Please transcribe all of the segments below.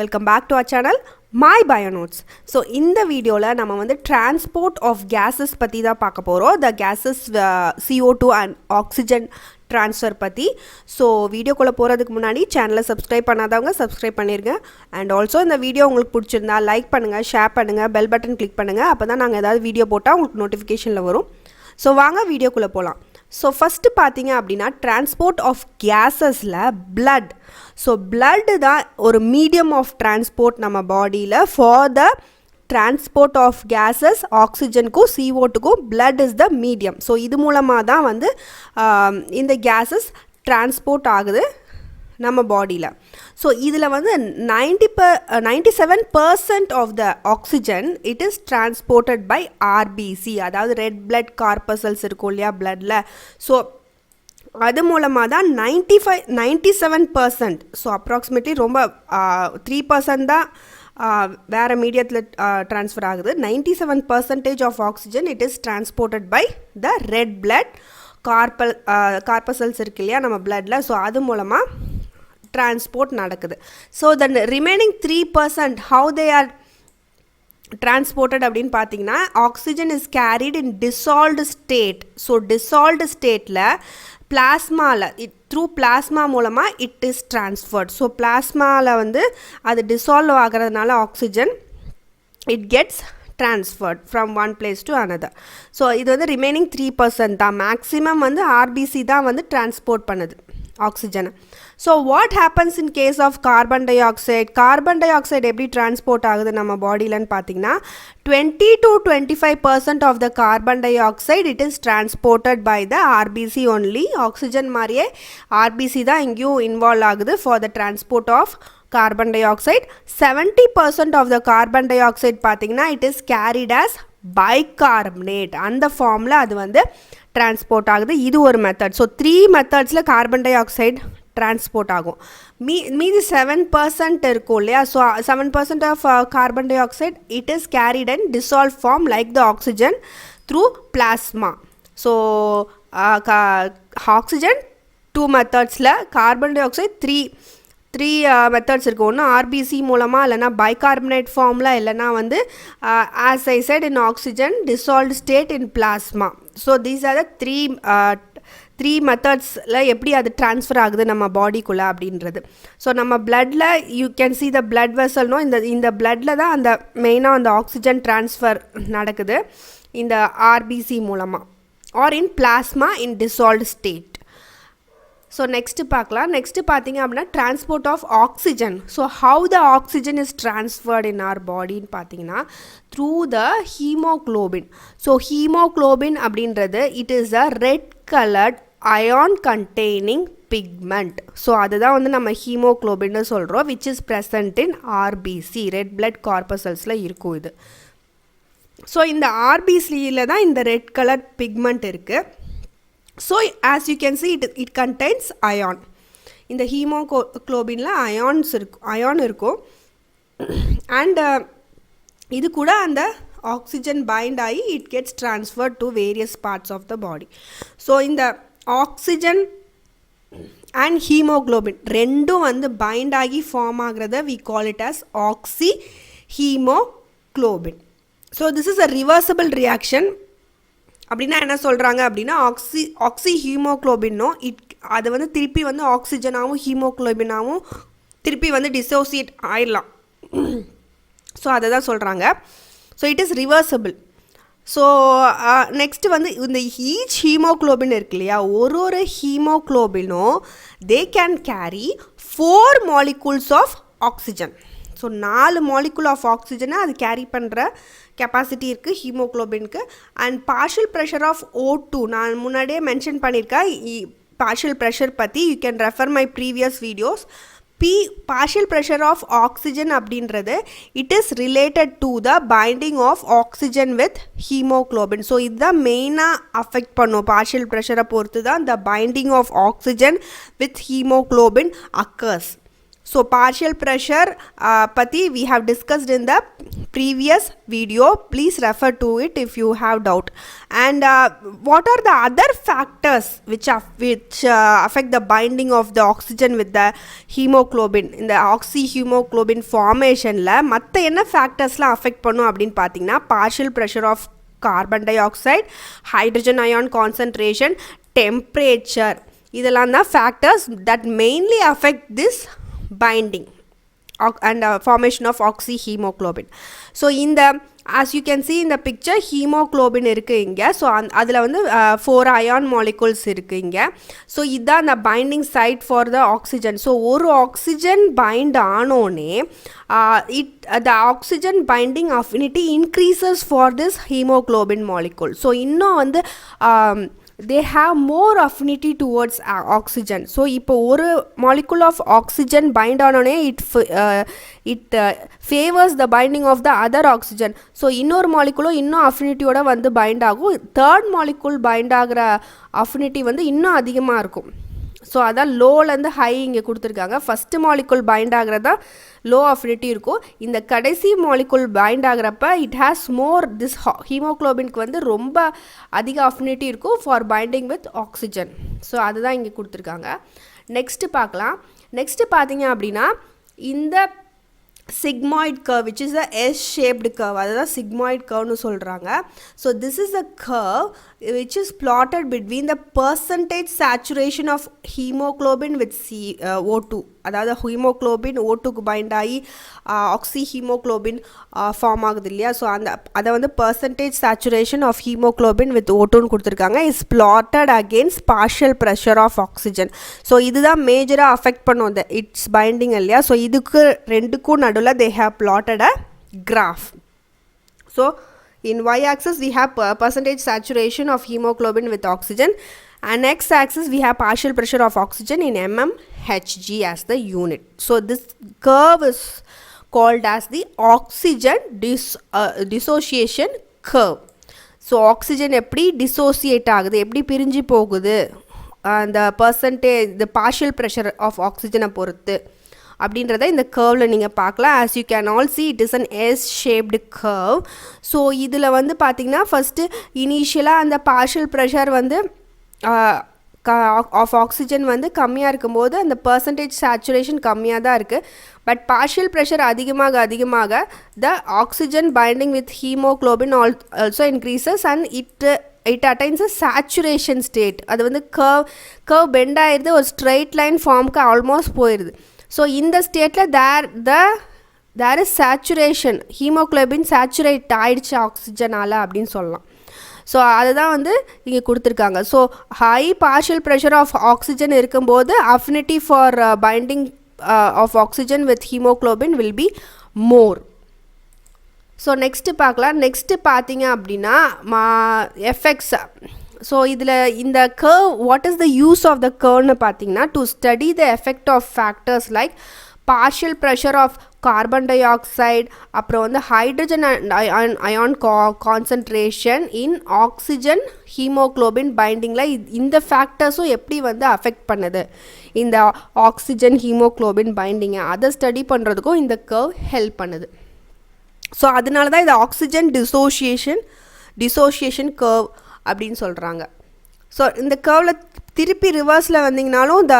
Welcome back to our channel My Bionotes. So in the video la nama vandu transport of gases பத்தி தான் பார்க்க போறோம். The gases CO2 and oxygen transfer பத்தி. So வீடியோக்குள்ள போறதுக்கு முன்னாடி சேனலை சப்ஸ்கிரைப் பண்ணாதவங்க சப்ஸ்கிரைப் பண்ணிருங்க. And also இந்த வீடியோ உங்களுக்கு பிடிச்சிருந்தா லைக் பண்ணுங்க, ஷேர் பண்ணுங்க, பெல் பட்டன் கிளிக் பண்ணுங்க. அப்பதான் நாங்க ஏதாவது வீடியோ போட்டா உங்களுக்கு நோட்டிஃபிகேஷன்ல வரும். So வாங்க வீடியோக்குள்ள போலாம். So first பார்த்தீங்க அப்படின்னா transport of gasesல blood. So blood தான் ஒரு medium of transport நம்ம பாடியில் for the transport of gases oxygenக்கும் CO2க்கும் blood is the medium. So இது மூலமாக தான் வந்து இந்த gases transport ஆகுது நம்ம பாடியில். ஸோ இதில் வந்து 97% of the oxygen it is transported by RBC, அதாவது ரெட் பிளட் கார்பசல்ஸ் இருக்கும் இல்லையா பிளட்டில். ஸோ அது மூலமாக தான் 97%. ஸோ அப்ராக்சிமேட்லி ரொம்ப 3% தான் வேறு மீடியத்தில் ட்ரான்ஸ்ஃபர் ஆகுது. 97% of oxygen it is transported by the red blood corpuscles இருக்கு இல்லையா நம்ம பிளட்டில். ஸோ அது மூலமாக transport நடக்குது. So the remaining 3% how they are transported அப்படினு பார்த்தீங்கன்னா oxygen is carried in dissolved state. So dissolved stateல plasmaல through plasma மூலமா it is transferred. So plasmaல வந்து அது dissolve ஆகிறதுனால oxygen it gets transferred from one place to another. So இது வந்து remaining 3% தான். maximum வந்து RBC தான் வந்து transport பண்ணுது oxygen. So what happens in case of carbon dioxide? Carbon dioxide எப்படி transport ஆகுது நம்ம பாடியிலன்னு பார்த்தீங்கன்னா 20 to 25% of the carbon dioxide it is transported by the RBC only. Oxygen மாதிரியே RBC தான் இங்கேயும் இன்வால்வ் ஆகுது for the transport of carbon dioxide. 70% of the carbon dioxide பார்த்தீங்கன்னா it is carried as bicarbonate. அந்த ஃபார்மில் அது வந்து டிரான்ஸ்போர்ட் ஆகுது. இது ஒரு மெத்தட். ஸோ 3 மெத்தட்ஸில் கார்பன் டை ஆக்சைடு டிரான்ஸ்போர்ட் ஆகும். மீதி 7% இருக்கும் இல்லையா. So 7% of carbon dioxide it is carried and dissolve form like the oxygen through plasma. So oxygen 2 மெத்தட்ஸில், கார்பன் டை ஆக்சைடு 3 மெத்தட்ஸ் இருக்குது. ஒன்று ஆர்பிசி மூலமாக, இல்லைனா பைகார்பனேட் ஃபார்மில், இல்லைனா வந்து as I said in oxygen dissolved state in plasma. So these are the three மெத்தட்ஸில் எப்படி அது ட்ரான்ஸ்ஃபர் ஆகுது நம்ம பாடிக்குள்ளே அப்படின்றது. ஸோ நம்ம பிளட்டில் you can see the blood வெசல்னோ, இந்த பிளட்டில் தான் அந்த மெயினாக அந்த ஆக்சிஜன் ட்ரான்ஸ்ஃபர் நடக்குது இந்த ஆர்பிசி மூலமாக or in plasma in dissolved state. So next பார்க்கலாம். நெக்ஸ்ட்டு பார்த்தீங்க அப்படின்னா transport of oxygen. So how the oxygen is transferred in our பாடின்னு பார்த்தீங்கன்னா through the haemoglobin. So haemoglobin அப்படின்றது it is a red coloured iron containing pigment. So அதுதான் வந்து நம்ம ஹீமோக்ளோபின்னு சொல்கிறோம் which is present in RBC, red blood கார்பசல்ஸில் இருக்கும் இது. ஸோ இந்த ஆர்பிசியில் தான் இந்த ரெட் கலர் பிக்மெண்ட் இருக்குது. So as you can see it contains ion. இந்த ஹீமோக்ளோபின்ல அயான் இருக்கும் அண்ட் இது கூட அந்த ஆக்சிஜன் பைண்ட் ஆகி it gets transferred to various parts of the body. So இந்த ஆக்சிஜன் அண்ட் ஹீமோக்ளோபின் ரெண்டும் வந்து பைண்ட் ஆகி ஃபார்ம் ஆகிறத we call it as oxyhaemoglobin. So this is a reversible reaction. அப்படின்னா என்ன சொல்கிறாங்க அப்படின்னா ஆக்சி ஹீமோக்ளோபின்னோ அது வந்து திருப்பி வந்து ஆக்சிஜனாகவும் ஹீமோக்ளோபினாகவும் திருப்பி வந்து டிசோசியேட் ஆயிடலாம். ஸோ அதை தான் சொல்கிறாங்க. So it is reversible. So next வந்து இந்த ஈச் ஹீமோக்ளோபின் இருக்கு இல்லையா, ஒரு ஹீமோக்ளோபினும் they can carry 4 molecules of oxygen. So 4 molecule of ஆக்சிஜனை அது கேரி பண்ணுற கெப்பாசிட்டி இருக்குது ஹீமோக்ளோபினுக்கு. And partial pressure of O2 நான் முன்னாடியே மென்ஷன் பண்ணியிருக்கேன் பார்ஷியல் ப்ரெஷர் பற்றி. You can refer my previous videos. Partial pressure of oxygen அப்படின்றது it is related to the binding of oxygen with haemoglobin. So இதுதான் மெயினாக அஃபெக்ட் பண்ணும். பார்ஷியல் ப்ரெஷரை பொறுத்து தான் the binding of oxygen with haemoglobin occurs. So partial pressure pati we have discussed in the previous video. Please refer to it if you have doubt. And what are the other factors which affect the binding of the oxygen with the hemoglobin? In the oxyhemoglobin formation la matta enna factors la affect pannum appdin pathina partial pressure of carbon dioxide, hydrogen ion concentration, temperature. இதெல்லாம் தான் factors that mainly affect this binding and formation of oxyhemoglobin. So in the, as you can see in the picture, hemoglobin இருக்கு இங்க. So அதில் வந்து 4 ion molecules இருக்கு இங்க. So இதுதான் the binding site for the oxygen. So ஒரு oxygen bind ஆனோனே the oxygen binding affinity increases for this hemoglobin molecule. So இன்னும் வந்து they have more affinity towards oxygen. So இப்போ ஒரு molecule of oxygen bind ஆனோனே it favors the binding of the other oxygen. So இன்னொரு molecule இன்னும் affinityயோட வந்து bind ஆகும். third molecule bind ஆகிற affinity வந்து இன்னும் அதிகமாக இருக்கும். ஸோ அதான் லோலேருந்து ஹை இங்கே கொடுத்துருக்காங்க. ஃபஸ்ட்டு மாலிகுல் பைண்ட் ஆகிறதா லோ அஃபினிட்டி இருக்கும். இந்த கடைசி மாலிகுல் பைண்ட் ஆகிறப்ப இட் ஹேஸ் மோர் திஸ் ஹீமோக்ளோபின்க்கு வந்து ரொம்ப அதிக அஃபினிட்டி இருக்கும் for binding with oxygen. So அதுதான் இங்கே கொடுத்துருக்காங்க. நெக்ஸ்ட்டு பார்க்கலாம். நெக்ஸ்ட்டு பார்த்தீங்க அப்படின்னா இந்த sigmoid curve, which is a S-shaped curve, அதுதான் sigmoid curve னு சொல்கிறாங்க. So this is a curve which is plotted between the percentage saturation of hemoglobin with O2. அதாவது ஹீமோக்ளோபின் O2க்கு பைண்ட் ஆகி ஆக்சிஹீமோக்ளோபின் ஃபார்ம் ஆகுது இல்லையா. ஸோ அதை வந்து percentage saturation of haemoglobin with O2ன்னு கொடுத்துருக்காங்க. Is plotted against partial pressure of oxygen. So இதுதான் மேஜராக அஃபெக்ட் பண்ணும் இந்த இட்ஸ் பைண்டிங் இல்லையா. ஸோ இதுக்கு ரெண்டுக்கும் நடுவில் they have blotted a graph. So in y-axis we have percentage saturation of hemoglobin with oxygen, and x-axis we have partial pressure of oxygen in mmHg as the unit. So this curve is called as the oxygen dissociation curve. So oxygen எப்படி dissociate ஆகுது, எப்படி பிரிஞ்சு போகுது, அந்த percentage the partial pressure of oxygen பொறுத்து அப்படின்றத இந்த கர்வில் நீங்கள் பார்க்கலாம். As you can all see it is an S-shaped curve. So இதில் வந்து பார்த்திங்கன்னா ஃபஸ்ட்டு இனிஷியலாக அந்த பார்ஷியல் ப்ரெஷர் வந்து ஆஃப் ஆக்சிஜன் வந்து கம்மியாக இருக்கும்போது அந்த பர்சன்டேஜ் சேச்சுரேஷன் கம்மியாக தான் இருக்குது. பட் பார்ஷியல் ப்ரெஷர் அதிகமாக the oxygen binding with haemoglobin also increases and it attains a saturation state. அது வந்து கர்வ் பெண்ட் ஆயிடுது, ஒரு ஸ்ட்ரெயிட் லைன் ஃபார்முக்கு ஆல்மோஸ்ட் போயிடுது. ஸோ இந்த ஸ்டேட்டில் there is saturation, haemoglobin saturate ஆயிடுச்சு ஆக்சிஜனால் அப்படின்னு சொல்லலாம். ஸோ அதுதான் வந்து இங்கே கொடுத்துருக்காங்க. So high partial pressure of oxygen இருக்கும்போது affinity for binding of oxygen with haemoglobin will be more. So next பார்க்கலாம். நெக்ஸ்ட்டு பார்த்தீங்க அப்படின்னா எஃபெக்ட்ஸ். ஸோ இதில் இந்த curve what is the use of the கர்வ்னு பார்த்தீங்கன்னா to study the effect of factors like partial pressure of carbon dioxide, அப்புறம் வந்து hydrogen ion concentration in oxygen haemoglobin பைண்டிங்கில் இந்த ஃபேக்டர்ஸும் எப்படி வந்து அஃபெக்ட் பண்ணுது இந்த ஆக்சிஜன் ஹீமோக்ளோபின் பைண்டிங்கை, அதை ஸ்டடி பண்ணுறதுக்கும் இந்த கர்வ் ஹெல்ப் பண்ணுது. ஸோ அதனால தான் இது ஆக்சிஜன் டிசோசியேஷன் கர்வ் அப்படின்னு சொல்கிறாங்க. ஸோ இந்த கர்வில் திருப்பி ரிவர்ஸில் வந்தீங்கனாலும் இந்த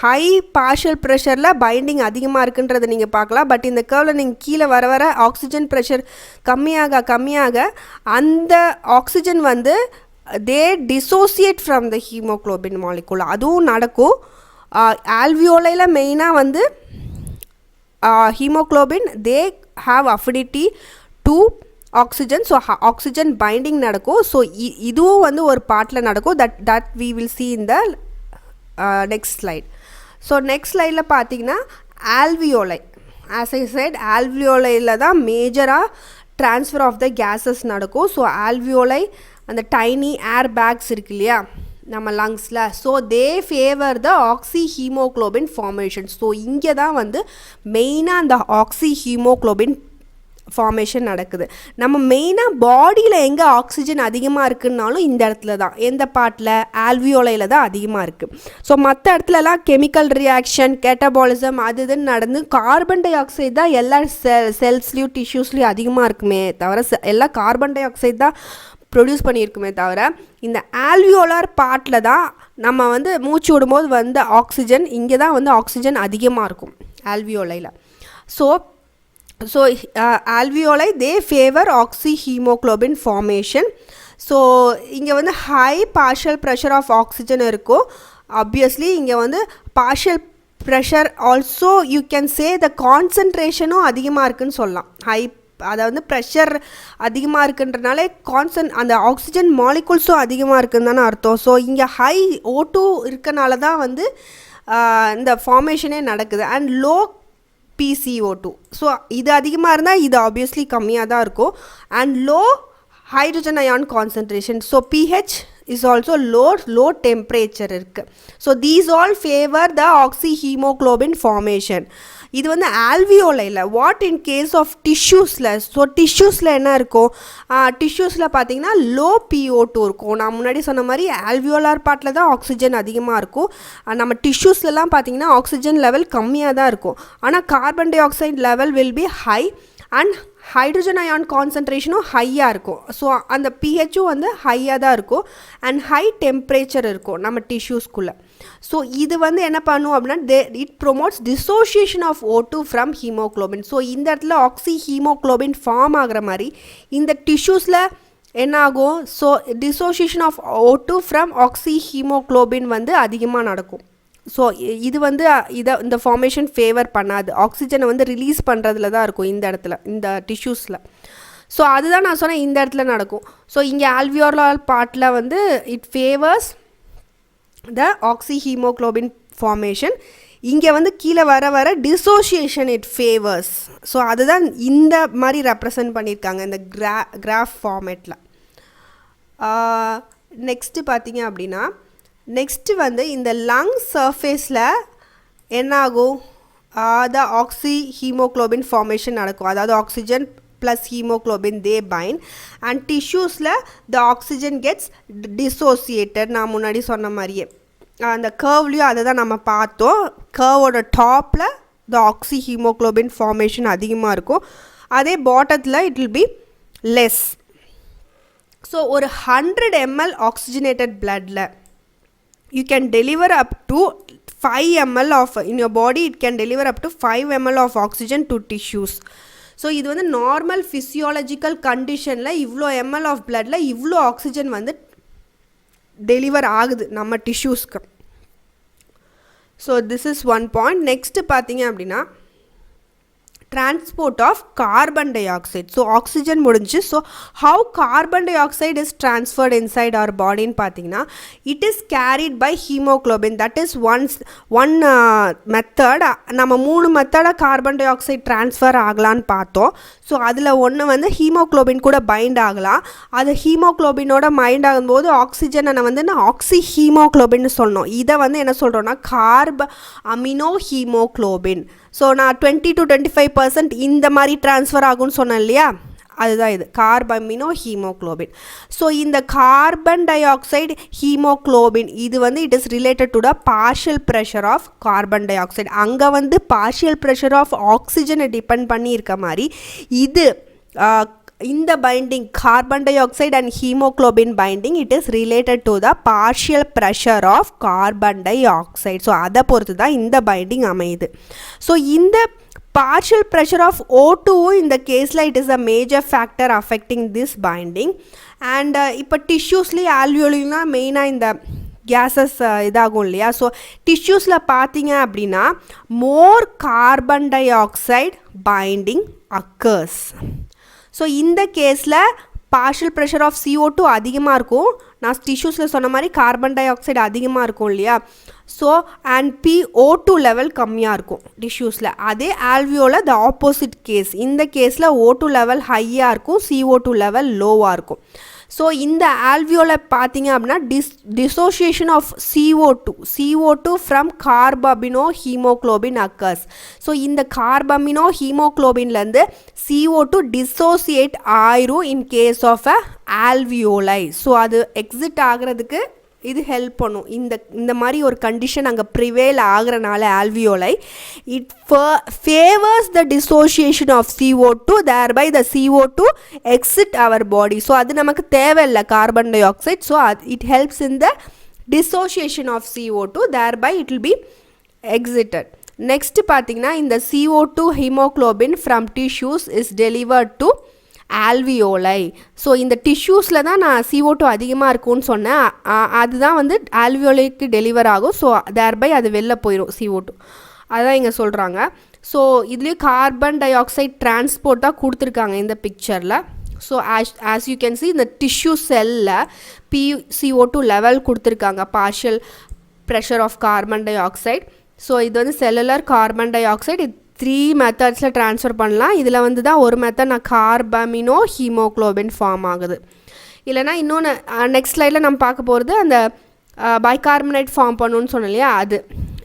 ஹை பார்ஷியல் ப்ரெஷரில் பைண்டிங் அதிகமாக இருக்குன்றதை நீங்கள் பார்க்கலாம். பட் இந்த கர்வில் நீங்கள் கீழே வர ஆக்சிஜன் ப்ரெஷர் கம்மியாக அந்த ஆக்சிஜன் வந்து they dissociate from the haemoglobin molecule, அதுவும் நடக்கும். ஆல்வியோலையில் மெயினாக வந்து haemoglobin they have affinity to oxygen. So oxygen binding நடக்கும். ஸோ இதுவும் வந்து ஒரு பார்ட்டில் நடக்கும். That we will see in the next slide. So next ஸ்லைடில் பார்த்தீங்கன்னா ஆல்வியோலை, ஆஸ் ஐ செட் ஆல்வியோலையில் தான் மேஜராக ட்ரான்ஸ்ஃபர் ஆஃப் த கேஸஸ் நடக்கும். ஸோ ஆல்வியோலை அந்த டைனி ஏர் பேக்ஸ் இருக்கு இல்லையா நம்ம லங்ஸில், so they favour the oxyhaemoglobin formation. So இங்கே தான் வந்து மெயினாக அந்த ஆக்சிஹீமோக்ளோபின் ஃபார்மேஷன் நடக்குது. நம்ம மெயினாக பாடியில் எங்கே ஆக்சிஜன் அதிகமாக இருக்குன்னாலும் இந்த இடத்துல தான், எந்த பார்ட்டில், ஆல்வியோலையில் தான் அதிகமாக இருக்குது. ஸோ மற்ற இடத்துலலாம் கெமிக்கல் ரியாக்ஷன், கேட்டபாலிசம் அது இதுன்னு நடந்து கார்பன் டை ஆக்சைடு தான் எல்லா செல்ஸ்லேயும் டிஷ்யூஸ்லேயும் அதிகமாக இருக்குமே தவிர எல்லாம் கார்பன் டை ஆக்சைடு தான் ப்ரொடியூஸ் பண்ணியிருக்குமே தவிர இந்த ஆல்வியோலார் பார்ட்டில் தான் நம்ம வந்து மூச்சு விடும்போது வந்து ஆக்சிஜன், இங்கே தான் வந்து ஆக்சிஜன் அதிகமாக இருக்கும் ஆல்வியோலையில். So alveoli they favor oxyhemoglobin formation. So இங்கே வந்து high partial pressure of oxygen இருக்கும். ஆப்வியஸ்லி இங்கே வந்து partial pressure also you can say the கான்சன்ட்ரேஷனும் அதிகமாக இருக்குதுன்னு சொல்லலாம். அதாவது ப்ரெஷர் அதிகமாக இருக்குன்றனாலே அந்த ஆக்சிஜன் மாலிகுல்ஸும் அதிகமாக இருக்குன்னு தானே அர்த்தம். ஸோ இங்கே ஹை O2 இருக்கனால தான் வந்து இந்த ஃபார்மேஷனே நடக்குது. And low PCO2. ஸோ இது அதிகமாக இருந்தால் இது ஆப்வியஸ்லி கம்மியாக தான் இருக்கும். And low hydrogen ion concentration. So pH is also low temperature இருக்குது. So these all favour the oxyhaemoglobin formation. இது வந்து ஆல்வியோலையில். வாட் இன் கேஸ் ஆஃப் டிஷ்யூஸில்? ஸோ டிஷ்யூஸில் என்ன இருக்கும்? டிஷ்யூஸில் பார்த்தீங்கன்னா லோ PO2 இருக்கும். நான் முன்னாடி சொன்ன மாதிரி ஆல்வியோலார் பார்ட்டில் தான் ஆக்சிஜன் அதிகமாக இருக்கும். நம்ம டிஷ்யூஸ்லலாம் பார்த்தீங்கன்னா ஆக்சிஜன் லெவல் கம்மியாக தான் இருக்கும். ஆனால் carbon dioxide level will be high and hydrogen ion கான்சன்ட்ரேஷனும் ஹையாக இருக்கும். ஸோ அந்த pHும் வந்து ஹையாக தான் இருக்கும் அண்ட் ஹை டெம்பரேச்சர் இருக்கும் நம்ம டிஷ்யூஸ்குள்ளே. ஸோ இது வந்து என்ன பண்ணும் அப்படின்னா it promotes dissociation of O2 from haemoglobin. So இந்த இடத்துல ஆக்சி ஹீமோக்ளோபின் ஃபார்ம் ஆகிற மாதிரி இந்த டிஷ்யூஸில் என்ன ஆகும்? So dissociation of O2 from oxyhaemoglobin வந்து அதிகமாக நடக்கும். ஸோ இது வந்து இந்த ஃபார்மேஷன் ஃபேவர் பண்ணாது. ஆக்சிஜனை வந்து ரிலீஸ் பண்ணுறதுல தான் இருக்கும் இந்த இடத்துல, இந்த டிஷ்யூஸில். ஸோ அதுதான் நான் சொன்னேன் இந்த இடத்துல நடக்கும். ஸோ இங்கே ஆல்வியோலார் பார்ட்டில் வந்து it favours the oxyhaemoglobin formation. இங்கே வந்து கீழே வர டிசோசியேஷன் இட் ஃபேவர்ஸ். ஸோ அதுதான் இந்த மாதிரி ரெப்ரசன்ட் பண்ணியிருக்காங்க இந்த கிராஃப் ஃபார்மேட்டில். நெக்ஸ்ட்டு பார்த்தீங்க அப்படின்னா நெக்ஸ்ட்டு வந்து இந்த லங் சர்ஃபேஸில் என்ன ஆகும்? த ஆக்சிஹீமோக்ளோபின் ஃபார்மேஷன் நடக்கும். அதாவது oxygen plus haemoglobin they bind and டிஷ்யூஸில் த ஆக்சிஜன் கெட்ஸ் டிசோசியேட்டட். நான் முன்னாடி சொன்ன மாதிரியே அந்த கர்வ்லேயும் அதை தான் நம்ம பார்த்தோம். கர்வோட டாப்பில் த ஆக்சிஹீமோக்ளோபின் ஃபார்மேஷன் அதிகமாக இருக்கும். அதே பாட்டத்தில் it will be less. So ஒரு 100 ml ஆக்சிஜனேட்டட் பிளட்டில் you can deliver up to 5 ml of, in your body it can deliver up to 5 ml of oxygen to tissues. So இது வந்து நார்மல் ஃபிசியாலஜிக்கல் கண்டிஷனில் இவ்வளோ ml ஆஃப் பிளட்டில் இவ்வளோ oxygen வந்து deliver ஆகுது நம்ம டிஷ்யூஸ்க்கு. So this is one point. Next பார்த்தீங்க அப்படின்னா transport of carbon dioxide. So oxygen முடிஞ்சு. So how carbon dioxide is transferred inside our body ன்னு பார்த்தீங்கன்னா it is carried by hemoglobin. That is one method. நம்ம 3 மெத்தடாக carbon di oxide transfer ஆகலான்னு பார்த்தோம். So அதில் ஒன்று வந்து ஹீமோக்ளோபின் கூட பைண்ட் ஆகலாம். அது ஹீமோக்ளோபினோட பைண்ட் ஆகும்போது ஆக்சிஜனை வந்து ஆக்சி ஹீமோக்ளோபின்னு சொல்லணும். இதை வந்து என்ன சொல்கிறோன்னா அமினோ ஹீமோக்ளோபின். ஸோ நான் 20 to 25% இந்த மாதிரி ட்ரான்ஸ்ஃபர் ஆகும்னு சொன்னேன் இல்லையா, அதுதான் இது கார்பமினோ ஹீமோக்ளோபின். ஸோ இந்த கார்பன் டை ஆக்சைடு ஹீமோக்ளோபின் இது வந்து it is related to the partial pressure of carbon dioxide. அங்கே வந்து பார்ஷியல் ப்ரெஷர் ஆஃப் ஆக்சிஜனை டிபெண்ட் பண்ணி இருக்க மாதிரி இது இந்த binding carbon dioxide and haemoglobin binding it is related to the partial pressure of carbon dioxide. So அதை பொறுத்து தான் இந்த பைண்டிங் அமையுது. ஸோ இந்த partial pressure of O2 in the case like it is a major factor affecting this binding. And இப்போ டிஷ்யூஸ்லேயே ஆல்வியோலினா மெயினாக இந்த gases இதாகும் இல்லையா. ஸோ டிஷ்யூஸில் பார்த்தீங்க அப்படின்னா more carbon dioxide binding occurs. So இந்த கேஸில் பார்ஷியல் ப்ரெஷர் ஆஃப் CO2 அதிகமாக இருக்கும். நான் டிஷ்யூஸில் சொன்ன மாதிரி கார்பன் டை ஆக்சைடு அதிகமாக இருக்கும் இல்லையா. ஸோ அண்ட் PO2 லெவல் கம்மியாக இருக்கும் டிஷ்யூஸில். அதே ஆல்வியோவில் த ஆப்போசிட் கேஸ். இந்த கேஸில் O2 லெவல் ஹையாக இருக்கும், CO2 லெவல் லோவாக இருக்கும். ஸோ இந்த ஆல்வியோலை பார்த்தீங்க அப்படின்னா dissociation of CO2 from carbaminohemoglobin occurs. So இந்த carbaminohemoglobinலேருந்து CO2 dissociate ஆயிரும் in case of a alveoli. So அது எக்ஸிட் ஆகிறதுக்கு இது ஹெல்ப் பண்ணும். இந்த மாதிரி ஒரு கண்டிஷன் அங்கே ப்ரிவேல் ஆகிறனால alveoli it favours the dissociation of CO2 thereby the CO2 exit our body. So அது நமக்கு தேவையில்லை carbon dioxide. So it helps in the dissociation of CO2 thereby it will be exited. Next பார்த்தீங்கன்னா இந்த CO2 haemoglobin from tissues is delivered to alveoli. So இந்த டிஷ்யூஸில் தான் நான் CO2 அதிகமாக இருக்கும்னு சொன்னேன். அதுதான் வந்து ஆல்வியோலைக்கு டெலிவர் ஆகும். ஸோ தேர்பை அது வெளில போயிடும் CO2. அதுதான் இங்கே சொல்கிறாங்க. ஸோ இதுலேயும் கார்பன் டை ஆக்சைடு டிரான்ஸ்போர்ட் தான் கொடுத்துருக்காங்க இந்த பிக்சரில். So as you can see இந்த டிஷ்யூ செல்லில் PCO2 லெவல் கொடுத்துருக்காங்க, partial pressure of carbon dioxide. So இது வந்து செல்லுலர் கார்பன் டை ஆக்சைடு 3 மெத்தட்ஸில் ட்ரான்ஸ்ஃபர் பண்ணலாம். இதில் வந்து தான் ஒரு மெத்தட் நான் கார்பமினோ ஹீமோக்ளோபின் ஃபார்ம் ஆகுது. இல்லைனா இன்னொன்று நெக்ஸ்ட் ஸ்லைடில் நம்ம பார்க்க போகிறது அந்த பைகார்பனேட் ஃபார்ம் பண்ணணும்னு சொன்னோம் இல்லையா, அது.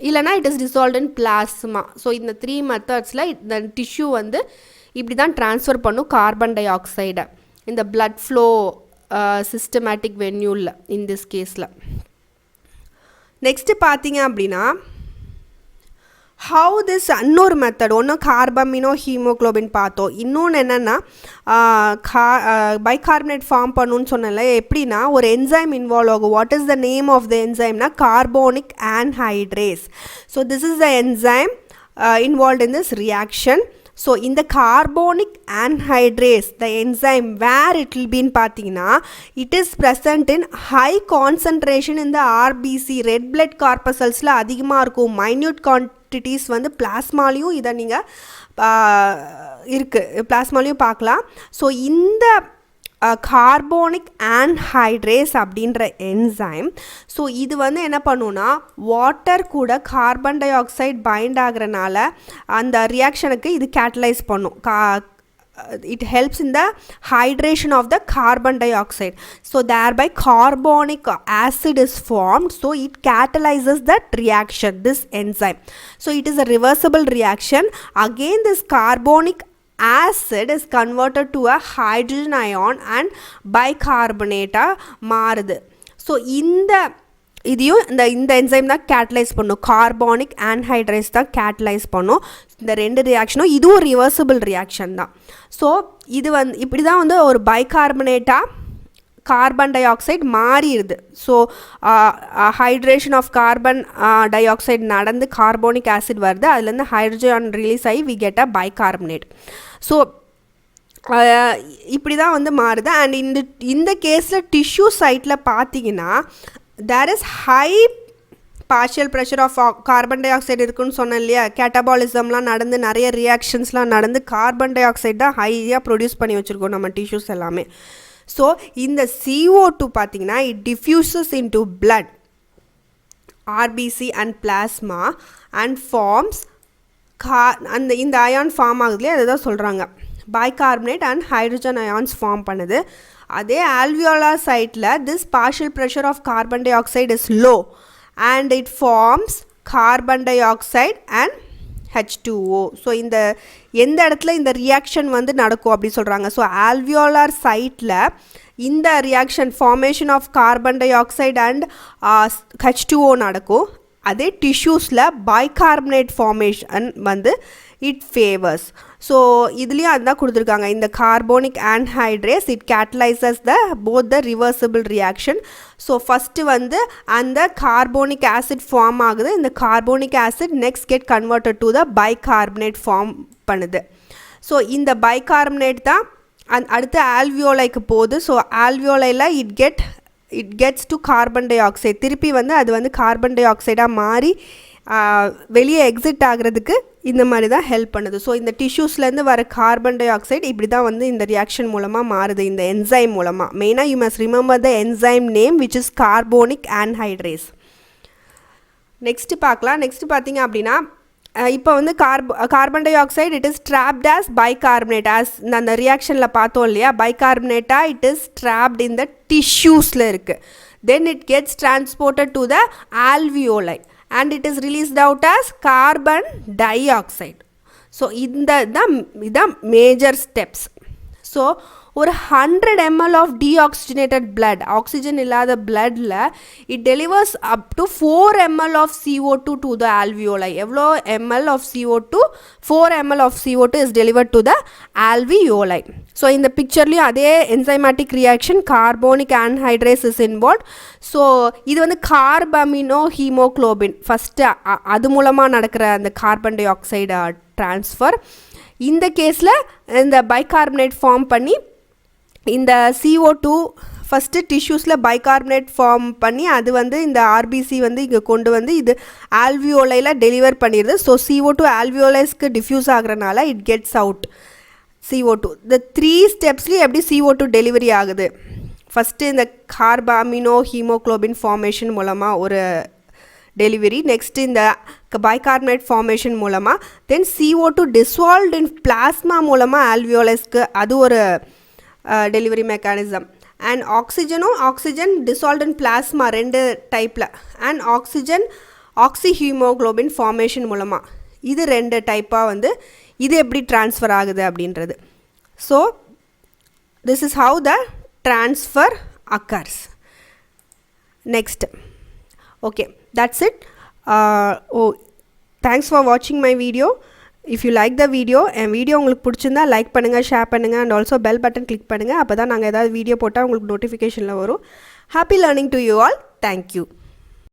இல்லைனா it is dissolved in plasma. So இந்த 3 மெத்தட்ஸில் இந்த டிஷ்யூ வந்து இப்படி தான் ட்ரான்ஸ்ஃபர் பண்ணும் கார்பன் டை ஆக்சைடை இந்த பிளட் ஃப்ளோ சிஸ்டமேட்டிக் வென்யூவில் இன் திஸ் கேஸில். நெக்ஸ்ட்டு பார்த்தீங்க அப்படின்னா ஹவு திஸ் இன்னொரு மெத்தட், ஒன்று கார்பமினோ ஹீமோக்ளோபின் பார்த்தோம். இன்னொன்று என்னென்னா பைகார்பனேட் ஃபார்ம் பண்ணணுன்னு சொன்னல, எப்படின்னா ஒரு என்சைம் இன்வால்வ் ஆகும். What is the name of the என்சைம்னா carbonic anhydrase. So this is the enzyme involved in this reaction. So இந்த carbonic anhydrase, the enzyme where it will be பார்த்தீங்கன்னா it is present in high concentration in the RBC, red blood corpusclesல அதிகமாக இருக்கும். Minute quantities வந்து பிளாஸ்மாலையும் இதை நீங்கள் இருக்குது, பிளாஸ்மாலையும் பார்க்கலாம். So இந்த கார்போனிக் anhydrase அப்படின்ற என்சைம், ஸோ இது வந்து என்ன பண்ணுன்னா வாட்டர் கூட கார்பன் டை ஆக்சைடு பைண்ட் ஆகிறனால அந்த ரியாக்ஷனுக்கு இது கேட்டலைஸ் பண்ணும். it helps in the hydration of the carbon dioxide. So thereby carbonic acid is formed. So it catalyzes that reaction, this enzyme. So it is a reversible reaction. Again this carbonic acid is converted to a hydrogen ion and bicarbonate மாறுது. So இதையும் இந்த enzyme தான் catalyse பண்ணும், carbonic anhydrase தான் catalyse பண்ணும். இந்த 2 ரியாக்ஷனும் இதுவும் reversible reaction தான். ஸோ இது வந்து இப்படி தான் வந்து ஒரு பைகார்பனேட்டாக கார்பன் டை ஆக்சைடு மாறிடுது. So hydration of carbon dioxide நடந்து கார்போனிக் ஆசிட் வருது, அதுலேருந்து ஹைட்ரஜன் ரிலீஸ் ஆகி we get a bicarbonate. So இப்படி தான் வந்து மாறுது. அண்ட் இந்த கேஸில் டிஷ்யூ சைட்டில் பார்த்தீங்கன்னா there is high partial pressure of carbon dioxide இருக்குன்னு சொன்னேன் இல்லையா, கேட்டபாலிசம்லாம் நடந்து நிறைய ரியாக்ஷன்ஸ்லாம் நடந்து கார்பன் டை ஆக்சைடு தான் ஹையாக ப்ரொடியூஸ் பண்ணி வச்சுருக்கோம் நம்ம டிஷ்யூஸ் எல்லாமே. ஸோ இந்த CO2 பார்த்தீங்கன்னா it diffuses into blood, RBC and plasma and forms இந்த அயான் ஃபார்ம் ஆகுதுலையே அதை தான் சொல்கிறாங்க bicarbonate and hydrogen ions form பண்ணுது. அதே ஆல்வியோலார் சைட்டில் this partial pressure of carbon dioxide is low and it forms carbon dioxide and H2O. So எந்த இடத்துல இந்த ரியாக்ஷன் வந்து நடக்கும் அப்படி சொல்கிறாங்க. ஸோ ஆல்வியோலார் சைட்டில் இந்த reaction formation of carbon dioxide and H2O நடக்கும். அதே டிஷ்யூஸில் பைகார்பனேட் ஃபார்மேஷன் வந்து இட் ஃபேவர்ஸ். ஸோ இதுலேயும் அதுதான் கொடுத்துருக்காங்க. இந்த carbonic anhydrase it catalyses both the reversible reaction. So first வந்து அந்த கார்போனிக் ஆசிட் ஃபார்ம் ஆகுது. இந்த carbonic acid next get converted to the bicarbonate form பண்ணுது. ஸோ இந்த பைகார்பனேட் தான் அடுத்து ஆல்வியோலைக்கு போகுது. ஸோ ஆல்வியோலையில் it gets to carbon dioxide, திருப்பி வந்து அது வந்து கார்பன் டை ஆக்சைடாக மாறி வெளியே எக்ஸிட் ஆகிறதுக்கு இந்த மாதிரி தான் ஹெல்ப் பண்ணுது. ஸோ இந்த டிஷ்யூஸ்லேருந்து வர கார்பன் டை ஆக்சைடு இப்படி தான் வந்து இந்த ரியாக்ஷன் மூலமாக மாறுது, இந்த என்சைம் மூலமாக. மெயினாக you must remember the enzyme name which is carbonic anhydrase. Next பார்க்கலாம். நெக்ஸ்ட்டு பார்த்தீங்க அப்படின்னா இப்போ வந்து carbon dioxide it is dropped as bicarbonate as அந்த ரியாக்ஷனில் பார்த்தோம் இல்லையா பைகார்பனேட்டாக இட் இஸ் ட்ராப்ட் இன் த டிஷ்யூஸில் இருக்குது. Then it gets transported to the alveoli and it is released out as carbon dioxide. So இதான் மேஜர் ஸ்டெப்ஸ். ஸோ ஒரு 100 ml of deoxygenated blood oxygen இல்லாத bloodல it delivers up to 4 ml of CO2 to the alveoli. எவ்வளோ ml of CO2? 4 ml of CO2 is delivered to the alveoli. So இந்த பிக்சர்லேயும் அதே enzymatic reaction carbonic anhydrase is involved. So இது வந்து carbamino haemoglobin first அது மூலமாக நடக்கிற அந்த carbon di oxide transfer. இந்த கேஸில் இந்த பைகார்பனேட் ஃபார்ம் பண்ணி இந்த CO2 ஃபஸ்ட்டு டிஷ்யூஸில் பைகார்பனேட் ஃபார்ம் பண்ணி அது வந்து இந்த ஆர்பிசி வந்து இங்கே கொண்டு வந்து இது ஆல்வியோலையில் டெலிவர் பண்ணிடுது. ஸோ CO2 ஆல்வியோலைஸ்க்கு டிஃப்யூஸ் ஆகிறனால இட் கெட்ஸ் அவுட் CO2. இந்த 3 ஸ்டெப்ஸ்லேயும் எப்படி CO2 டெலிவரி ஆகுது? ஃபஸ்ட்டு இந்த கார்பாமினோ ஹீமோக்ளோபின் ஃபார்மேஷன் மூலமாக ஒரு டெலிவரி, நெக்ஸ்ட்டு இந்த பைகார்பனேட் ஃபார்மேஷன் மூலமாக, தென் CO2 டிசால்வ்ட் இன் பிளாஸ்மா மூலமாக ஆல்வியோலைஸ்க்கு அது ஒரு delivery mechanism. And oxygen dissolved in plasma 2 டைப்பில், அண்ட் ஆக்சி ஹீமோக்ளோபின் ஃபார்மேஷன் மூலமாக இது 2 டைப்பாக வந்து இது எப்படி ட்ரான்ஸ்ஃபர் ஆகுது அப்படின்றது. So this is how the transfer occurs. Next okay, that's it. Thanks for watching my video. If you like the video and video உங்களுக்கு பிடிச்சிருந்தா லைக் பண்ணுங்கள், ஷேர் பண்ணுங்கள், and also bell button click பண்ணுங்கள். அப்போ தான் நாங்கள் ஏதாவது வீடியோ போட்டால் உங்களுக்கு நோட்டிஃபிகேஷனில் வரும். Happy learning to you all. Thank you.